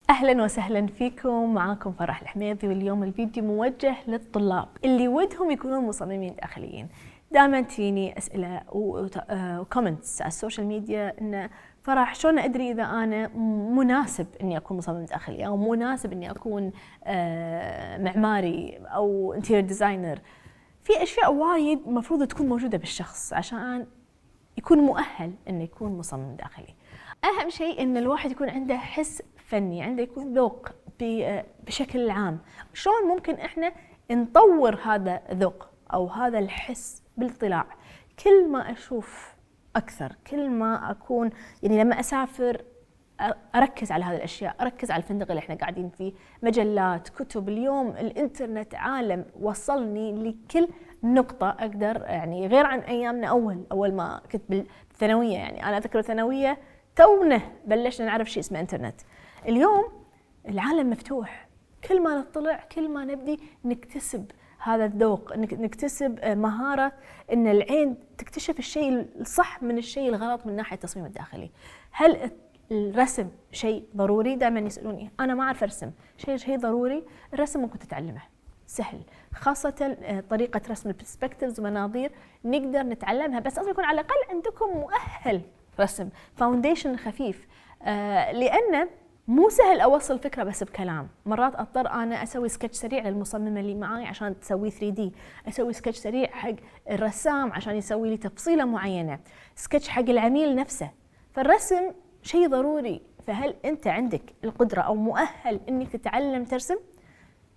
أهلا وسهلا فيكم، معاكم فرح الحميدي، واليوم الفيديو موجه للطلاب اللي ودهم يكونون مصممين داخليين. دائما تجيني أسئلة وكومنتس على السوشيال ميديا إن فرح شلون أدري إذا أنا مناسب إني أكون مصمم داخلي أو مناسب إني أكون معماري أو انتيريور ديزاينر. في أشياء وايد مفروض تكون موجودة بالشخص عشان يكون مؤهل إنه يكون مصمم داخلي. أهم شيء إن الواحد يكون عنده حس فني، عنده يكون ذوق بشكل عام. شلون ممكن إحنا نطور هذا الذوق أو هذا الحس بالاطلاع؟ كل ما أشوف أكثر، كل ما أكون لما أسافر أركز على هذه الأشياء، أركز على الفندق اللي إحنا قاعدين فيه، مجلات، كتب. اليوم الإنترنت عالم وصلني لكل نقطة أقدر، غير عن أيامنا أول ما كنت بالثانوية. أنا أذكر الثانوية تونا بلشنا نعرف شيء اسمه إنترنت. اليوم العالم مفتوح، كل ما نطلع كل ما نبدي نكتسب هذا الذوق، نكتسب مهارة إن العين تكتشف الشيء الصح من الشيء الغلط من ناحية التصميم الداخلي. هل الرسم شيء ضروري؟ دائما يسألوني، أنا ما أعرف أرسم. شيء ضروري؟ الرسم ممكن تتعلمه، سهل، خاصة طريقة رسم البرسبكتيفز ومناظير نقدر نتعلمها، بس لازم يكون على الأقل عندكم مؤهل رسم، فاونديشن خفيف. لأن مو سهل أوصل فكرة بس بكلام. مرات أضطر أنا أسوي سكتش سريع للمصممة اللي معاي عشان تسوي 3D، أسوي سكتش سريع حق الرسام عشان يسوي لي تفصيلة معينة، سكتش حق العميل نفسه. فالرسم شيء ضروري. فهل أنت عندك القدرة أو مؤهل إنك تتعلم ترسم؟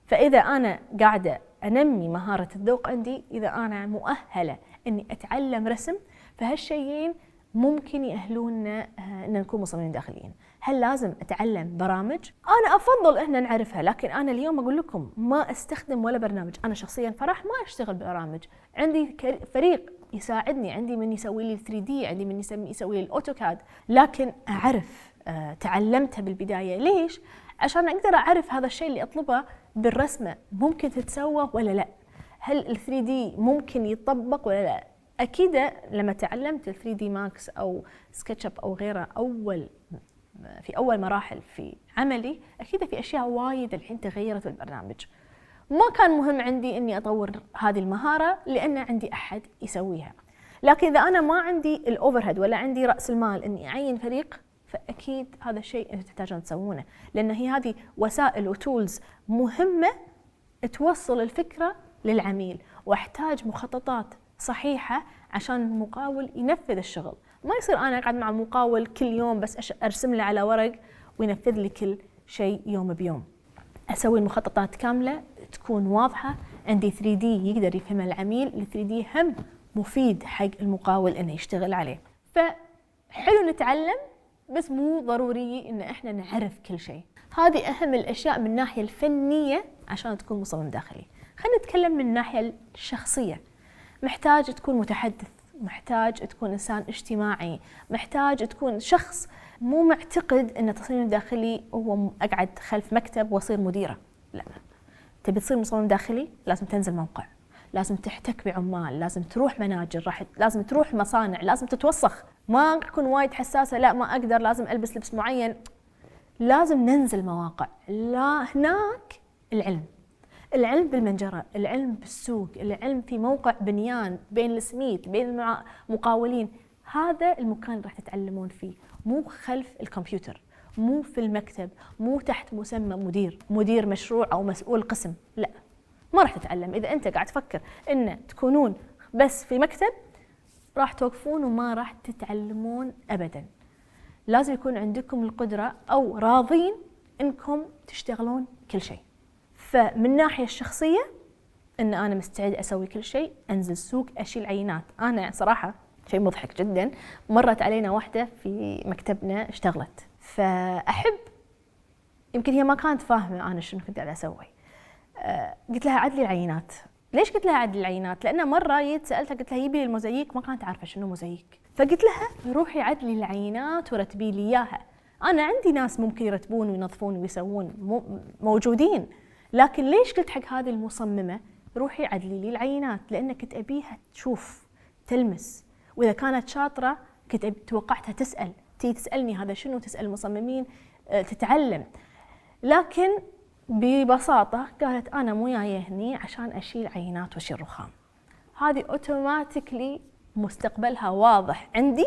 فإذا أنا قاعدة أنمي مهارة الذوق عندي، إذا أنا مؤهلة إني أتعلم رسم، فهالشيئين ممكن يأهلونا أن نكون مصممين داخليين. هل لازم أتعلم برامج؟ أنا أفضل إحنا نعرفها، لكن أنا اليوم أقول لكم ما أستخدم ولا برنامج. أنا شخصياً فرح ما أشتغل ببرامج، عندي فريق يساعدني، عندي من يسوي لي 3D، عندي من يسوي لي الأوتوكاد، لكن أعرف تعلمتها بالبداية. ليش؟ عشان أقدر أعرف هذا الشيء اللي أطلبه بالرسمة ممكن تتسوى ولا لا؟ هل ال 3D ممكن يطبق ولا لا؟ أكيد لما تعلمت ال 3D ماكس أو سكتش اب أو غيره في أول مراحل في عملي، أكيد في أشياء وايد الحين تغيرت بالبرنامج. ما كان مهم عندي إني أطور هذه المهارة لأن عندي أحد يسويها. لكن إذا أنا ما عندي الأوفرهيد ولا عندي رأس المال إني أعين فريق، فأكيد هذا الشيء أنتم تحتاجون تسوونه، لأن هي هذه وسائل وتولز مهمة توصل الفكرة للعميل، واحتاج مخططات صحيحة عشان المقاول ينفذ الشغل. ما يصير أنا أقعد مع مقاول كل يوم بس أرسم له على ورق وينفذ لي كل شيء يوم بيوم. أسوي المخططات كاملة تكون واضحة، عندي 3D يقدر يفهمها العميل. ال 3D هم مفيد حق المقاول إنه يشتغل عليه. فحلو نتعلم، بس مو ضروري إن إحنا نعرف كل شيء. هذه أهم الأشياء من الناحية الفنية عشان تكون مصمم داخلي. خلينا نتكلم من الناحية الشخصية. محتاج تكون متحدث، محتاج تكون إنسان اجتماعي، محتاج تكون شخص مو معتقد أن التصميم الداخلي هو أقعد خلف مكتب وأصير مديرة. لا، تبي تصير مصمم داخلي لازم تنزل موقع، لازم تحتك بعمال، لازم تروح مناجر، لازم تروح مصانع، لازم تتوسخ. ما أكون وايد حساسة، لا ما أقدر، لازم ألبس لبس معين. لازم ننزل مواقع. لا، هناك العلم بالمنجرة، العلم بالسوق، العلم في موقع بنيان بين السميت بين المقاولين. هذا المكان اللي راح تتعلمون فيه، مو خلف الكمبيوتر، مو في المكتب، مو تحت مسمى مدير مشروع أو مسؤول قسم. لا، ما راح تتعلم. إذا أنت قاعد تفكر إن تكونون بس في مكتب، راح توقفون وما راح تتعلمون أبدا. لازم يكون عندكم القدرة أو راضين إنكم تشتغلون كل شيء. فمن الناحية الشخصية إن أنا مستعد أسوي كل شيء، أنزل السوق، أشيل عينات. أنا صراحة شيء مضحك جدا، مرت علينا واحدة في مكتبنا اشتغلت، فأحب، يمكن هي ما كانت فاهمة أنا شنو كنت قاعدة أسوي. قلت لها عدلي العينات. ليش قلت لها عدلي العينات؟ لأن مرة سألتها قلت لها يبي لي الموزاييك، ما كانت عارفة شنو موزاييك، فقلت لها روحي عدلي العينات ورتبي لي إياها. أنا عندي ناس ممكن يرتبون وينظفون ويسوون، موجودين، لكن ليش قلت حق هذه المصممة روحي عدلي لي العينات؟ لأن كنت أبيها تشوف، تلمس، وإذا كانت شاطرة كنت توقعتها تسأل، تيجي تسألني هذا شنو، تسأل المصممين، تتعلم. لكن ببساطة قالت أنا مو جاية هني عشان أشيل عينات وأشيل رخام. هذه أوتوماتيكلي مستقبلها واضح عندي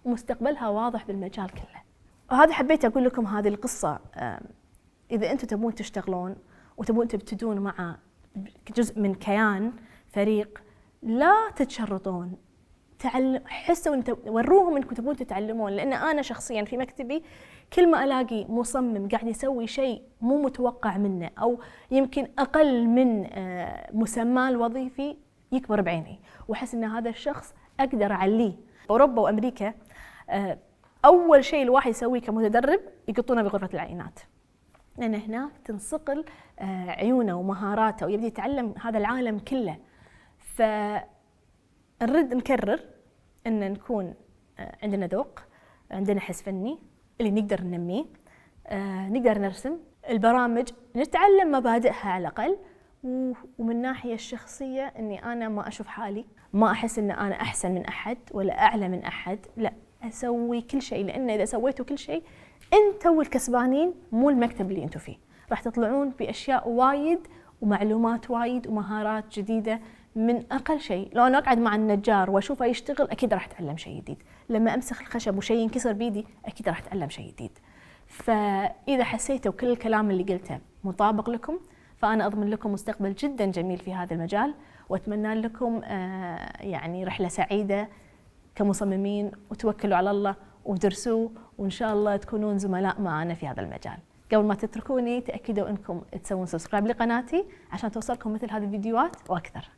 ومستقبلها واضح بالمجال كله. وهذا حبيت أقول لكم هذه القصة. إذا أنتم تبون تشتغلون وتبون تبتدون مع جزء من كيان فريق، لا تتشرطون، حسوا وروهم انكم تبون تتعلمون. لان انا شخصيا في مكتبي كل ما الاقي مصمم قاعد يسوي شيء مو متوقع منه او يمكن اقل من مسماه الوظيفي يكبر بعيني، واحس ان هذا الشخص اقدر اعليه. اوروبا وامريكا اول شيء الواحد يسويه كمتدرب يقطونه بغرفه العينات، لان هناك تنصقل عيونه ومهاراته ويبدي يتعلم هذا العالم كله. فنرد نكرر ان نكون عندنا ذوق، عندنا حس فني اللي نقدر ننميه، نقدر نرسم البرامج، نتعلم مبادئها على الاقل. ومن الناحيه الشخصيه اني انا ما اشوف حالي، ما احس ان انا احسن من احد ولا اعلى من احد، لا اسوي كل شيء، لان اذا سويتوا كل شيء انتوا الكسبانين مو المكتب اللي انتوا فيه. راح تطلعون باشياء وايد ومعلومات وايد ومهارات جديده من اقل شيء. لو انا اقعد مع النجار واشوفه يشتغل اكيد راح اتعلم شيء جديد، لما امسخ الخشب وشيء ينكسر بيدي اكيد راح اتعلم شيء جديد. فاذا حسيتوا كل الكلام اللي قلته مطابق لكم، فانا اضمن لكم مستقبل جدا جميل في هذا المجال، واتمنى لكم يعني رحله سعيده كمصممين، وتوكلوا على الله ودرسوا، وان شاء الله تكونون زملاء معنا في هذا المجال. قبل ما تتركوني تاكدوا انكم تسوون سبسكرايب لقناتي عشان توصلكم مثل هذه الفيديوهات واكثر.